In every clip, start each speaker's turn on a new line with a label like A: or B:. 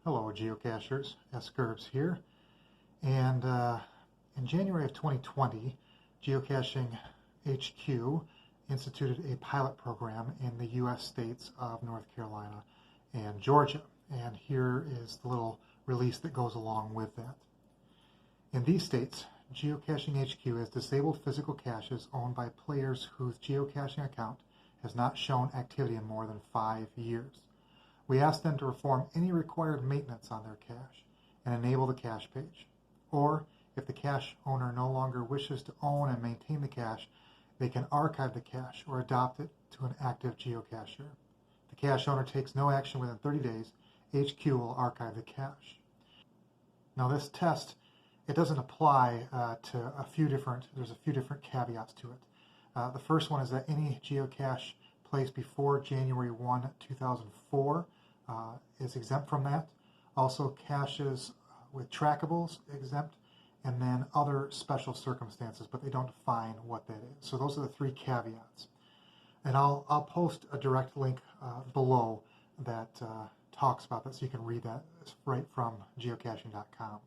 A: Hello geocachers, S-Curves here, and in January of 2020, Geocaching HQ instituted a pilot program in the U.S. states of North Carolina and Georgia, and here is the little release that goes along with that. In these states, Geocaching HQ has disabled physical caches owned by players whose geocaching account has not shown activity in more than 5 years. We ask them to perform any required maintenance on their cache and enable the cache page. Or, if the cache owner no longer wishes to own and maintain the cache, they can archive the cache or adopt it to an active geocacher. If the cache owner takes no action within 30 days, HQ will archive the cache. Now this test, it doesn't apply to there's a few different caveats to it. The first one is that any geocache placed before January 1, 2004 is exempt from that. Also caches with trackables exempt, and then other special circumstances, but they don't define what that is. So those are the three caveats. And I'll post a direct link below that talks about that, so you can read that right from geocaching.com.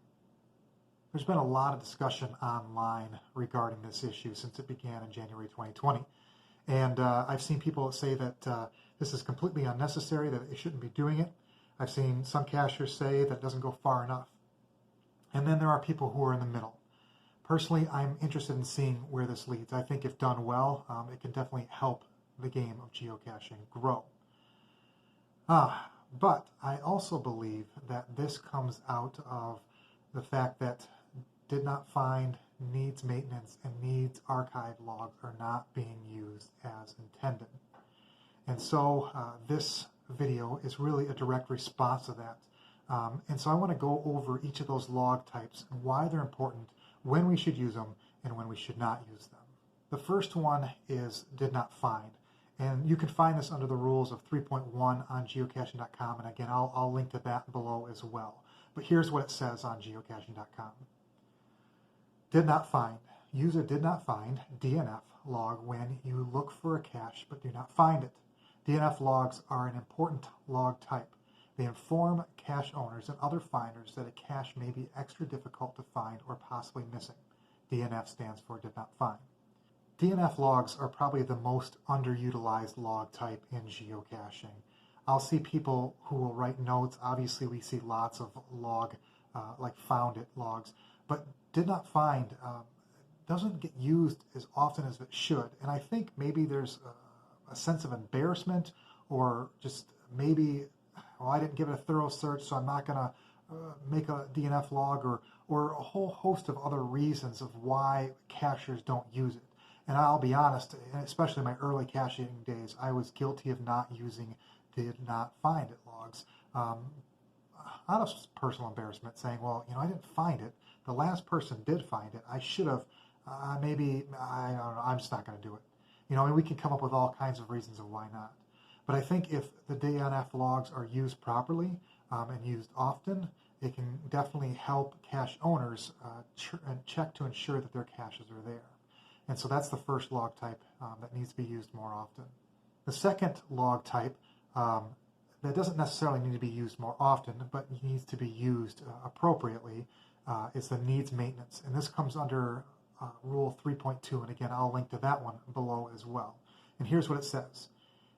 A: There's been a lot of discussion online regarding this issue since it began in January 2020. And I've seen people say that this is completely unnecessary, that they shouldn't be doing it. I've seen some cachers say that it doesn't go far enough. And then there are people who are in the middle. Personally, I'm interested in seeing where this leads. I think if done well, it can definitely help the game of geocaching grow. But I also believe that this comes out of the fact that did not find, needs maintenance, and needs archive logs are not being used as intended. And so this video is really a direct response to that. And so I want to go over each of those log types and why they're important, when we should use them, and when we should not use them. The first one is did not find. And you can find this under the rules of 3.1 on geocaching.com. And again, I'll link to that below as well. But here's what it says on geocaching.com. Did not find. User did not find DNF log when you look for a cache but do not find it. DNF logs are an important log type. They inform cache owners and other finders that a cache may be extra difficult to find or possibly missing. DNF stands for did not find. DNF logs are probably the most underutilized log type in geocaching. I'll see people who will write notes. Obviously, we see lots of log, like found it logs, but did not find doesn't get used as often as it should. And I think maybe there's a sense of embarrassment, or just maybe, well, I didn't give it a thorough search, so I'm not going to make a DNF log, or a whole host of other reasons of why cachers don't use it. And I'll be honest, especially in my early caching days, I was guilty of not using did not find it logs. Out of personal embarrassment, saying, well, I didn't find it. The last person did find it. I should have, maybe, I don't know, I'm just not going to do it. And we can come up with all kinds of reasons of why not. But I think if the DNF logs are used properly and used often, it can definitely help cache owners check to ensure that their caches are there. And so that's the first log type that needs to be used more often. The second log type that doesn't necessarily need to be used more often, but needs to be used appropriately, is the needs maintenance. And this comes under Rule 3.2, and again, I'll link to that one below as well. And here's what it says.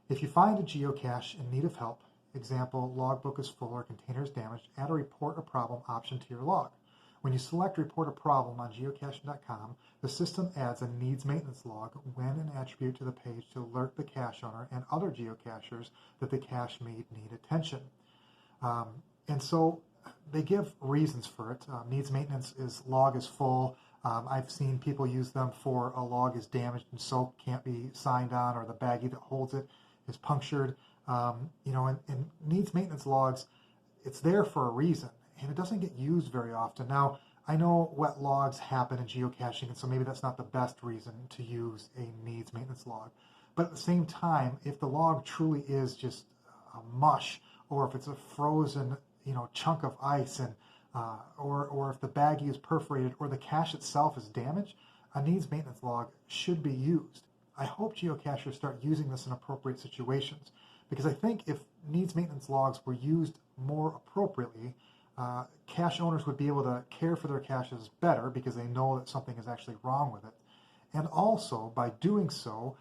A: If you find a geocache in need of help, example, logbook is full or container is damaged, add a report a problem option to your log. When you select report a problem on geocaching.com, the system adds a needs maintenance log when an attribute to the page to alert the cache owner and other geocachers that the cache may need attention. And so they give reasons for it. Needs maintenance is log is full. I've seen people use them for a log is damaged and soap can't be signed on, or the baggie that holds it is punctured. And needs maintenance logs, it's there for a reason, and it doesn't get used very often. Now, I know wet logs happen in geocaching, and so maybe that's not the best reason to use a needs maintenance log. But at the same time, if the log truly is just a mush, or if it's a frozen chunk of ice, and or if the baggie is perforated, or the cache itself is damaged, a needs maintenance log should be used. I hope geocachers start using this in appropriate situations, because I think if needs maintenance logs were used more appropriately, cache owners would be able to care for their caches better because they know that something is actually wrong with it. And also, by doing so,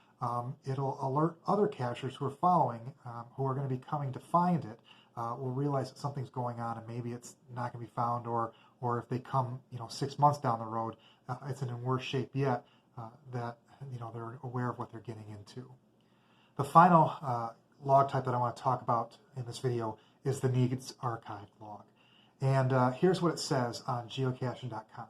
A: it'll alert other cachers who are following, who are going to be coming to find it, will realize that something's going on and maybe it's not going to be found, or if they come 6 months down the road, it's in worse shape yet, that they're aware of what they're getting into. The final log type that I want to talk about in this video is the needs archived log. And here's what it says on geocaching.com.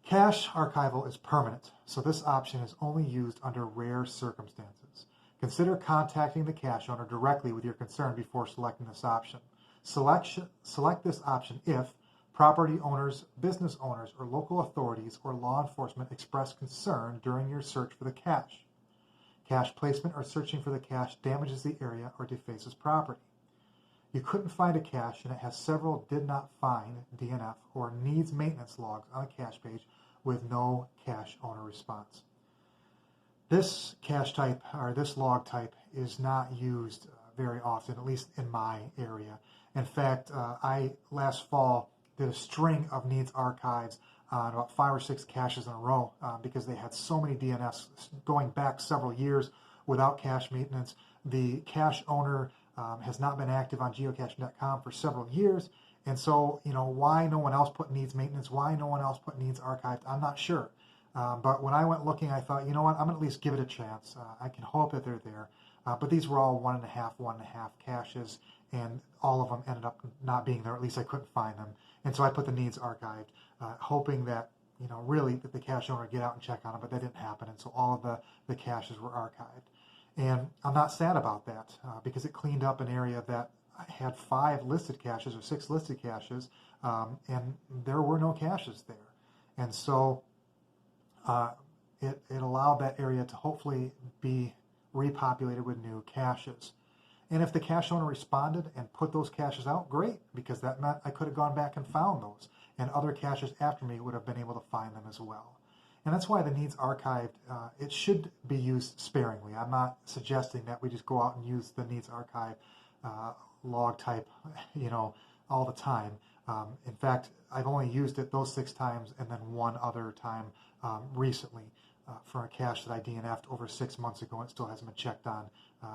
A: Cache archival is permanent, so this option is only used under rare circumstances. Consider contacting the cache owner directly with your concern before selecting this option. Select this option if property owners, business owners, or local authorities or law enforcement express concern during your search for the cache. Cache placement or searching for the cache damages the area or defaces property. You couldn't find a cache and it has several did not find DNF or needs maintenance logs on a cache page with no cache owner response. This cache type, or this log type, is not used very often, at least in my area. In fact, I last fall did a string of needs archives on about 5 or 6 caches in a row because they had so many DNFs going back several years without cache maintenance. The cache owner has not been active on geocaching.com for several years, and so why no one else put needs maintenance, why no one else put needs archived, I'm not sure. But when I went looking, I thought, you know what, I'm going to at least give it a chance. I can hope that they're there. But these were all 1.5 caches, and all of them ended up not being there. At least I couldn't find them. And so I put the needs archived, hoping that, really that the cache owner would get out and check on them, but that didn't happen. And so all of the caches were archived. And I'm not sad about that because it cleaned up an area that had 5 listed caches or 6 listed caches, and there were no caches there. And so it allowed that area to hopefully be repopulated with new caches. And if the cache owner responded and put those caches out, great, because that meant I could have gone back and found those, and other caches after me would have been able to find them as well. And that's why the needs archived, it should be used sparingly. I'm not suggesting that we just go out and use the needs archive log type, all the time. In fact, I've only used it those 6 times and then one other time recently for a cache that I DNF'd over 6 months ago and it still hasn't been checked on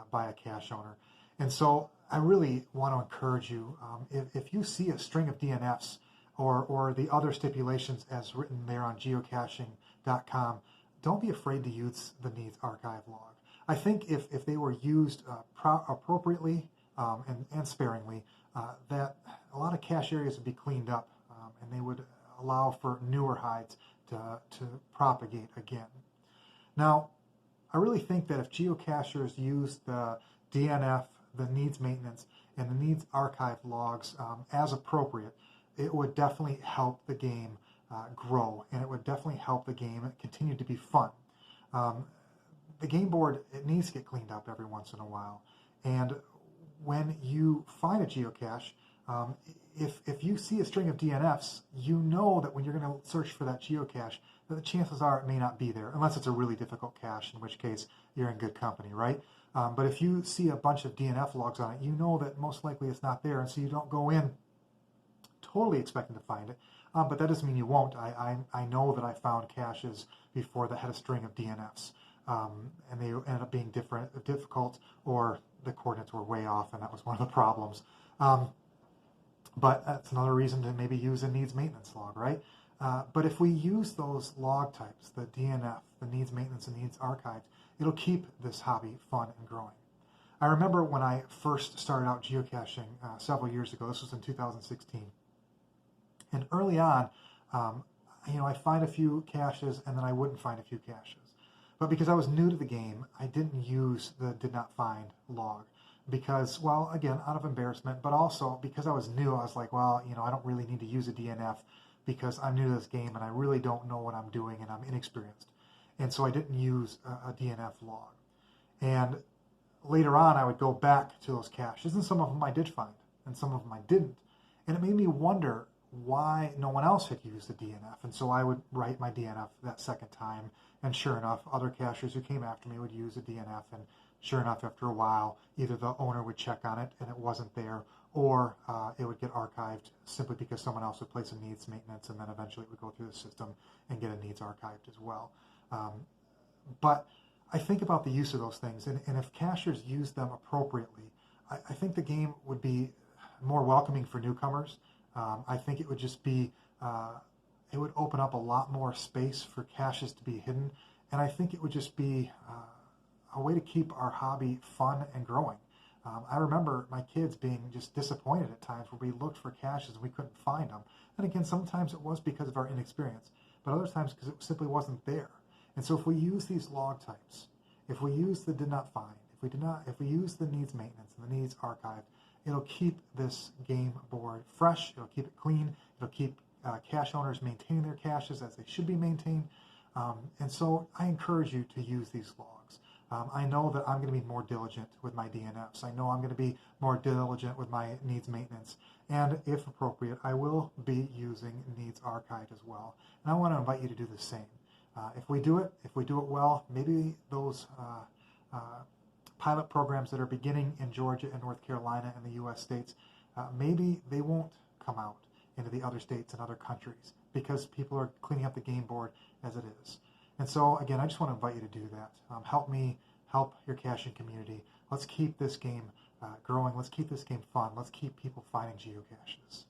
A: by a cache owner. And so I really want to encourage you, if you see a string of DNFs or the other stipulations as written there on geocaching.com, don't be afraid to use the needs archive log. I think if they were used appropriately and sparingly, that a lot of cache areas would be cleaned up and they would allow for newer hides to propagate again. Now, I really think that if geocachers use the DNF, the needs maintenance, and the needs archive logs as appropriate, it would definitely help the game grow, and it would definitely help the game continue to be fun. The game board, it needs to get cleaned up every once in a while, and when you find a geocache, if you see a string of DNFs, you know that when you're going to search for that geocache, that the chances are it may not be there, unless it's a really difficult cache, in which case you're in good company, right? But if you see a bunch of DNF logs on it, you know that most likely it's not there, and so you don't go in totally expecting to find it. But that doesn't mean you won't. I know that I found caches before that had a string of DNFs, and they ended up being difficult, or the coordinates were way off, and that was one of the problems. But that's another reason to maybe use a needs maintenance log, right? But if we use those log types, the DNF, the needs maintenance, and needs archived, it'll keep this hobby fun and growing. I remember when I first started out geocaching several years ago. This was in 2016. And early on, I'd find a few caches, and then I wouldn't find a few caches. But because I was new to the game, I didn't use the did not find log. Because, well, again, out of embarrassment, but also because I was new, I was like, well, I don't really need to use a DNF because I'm new to this game and I really don't know what I'm doing and I'm inexperienced. And so I didn't use a DNF log. And later on, I would go back to those caches, and some of them I did find, and some of them I didn't. And it made me wonder why no one else had used the DNF. And so I would write my DNF that second time, and sure enough, other cachers who came after me would use a DNF, and sure enough, after a while, either the owner would check on it and it wasn't there, or it would get archived simply because someone else would place a needs maintenance, and then eventually it would go through the system and get a needs archived as well. But I think about the use of those things, and if cachers use them appropriately, I think the game would be more welcoming for newcomers. I think it would just be, it would open up a lot more space for caches to be hidden, and I think it would just be a way to keep our hobby fun and growing. I remember my kids being just disappointed at times where we looked for caches and we couldn't find them. And again, sometimes it was because of our inexperience, but other times because it simply wasn't there. And so if we use these log types, if we use the did not find, if we use the needs maintenance and the needs archived, it'll keep this game board fresh, it'll keep it clean, it'll keep cache owners maintaining their caches as they should be maintained. And so I encourage you to use these logs. I know that I'm going to be more diligent with my DNFs. I know I'm going to be more diligent with my needs maintenance. And if appropriate, I will be using needs archived as well. And I want to invite you to do the same. If we do it well, maybe those pilot programs that are beginning in Georgia and North Carolina and the U.S. states, maybe they won't come out into the other states and other countries because people are cleaning up the game board as it is. And so, again, I just want to invite you to do that. Help me help your caching community. Let's keep this game growing. Let's keep this game fun. Let's keep people finding geocaches.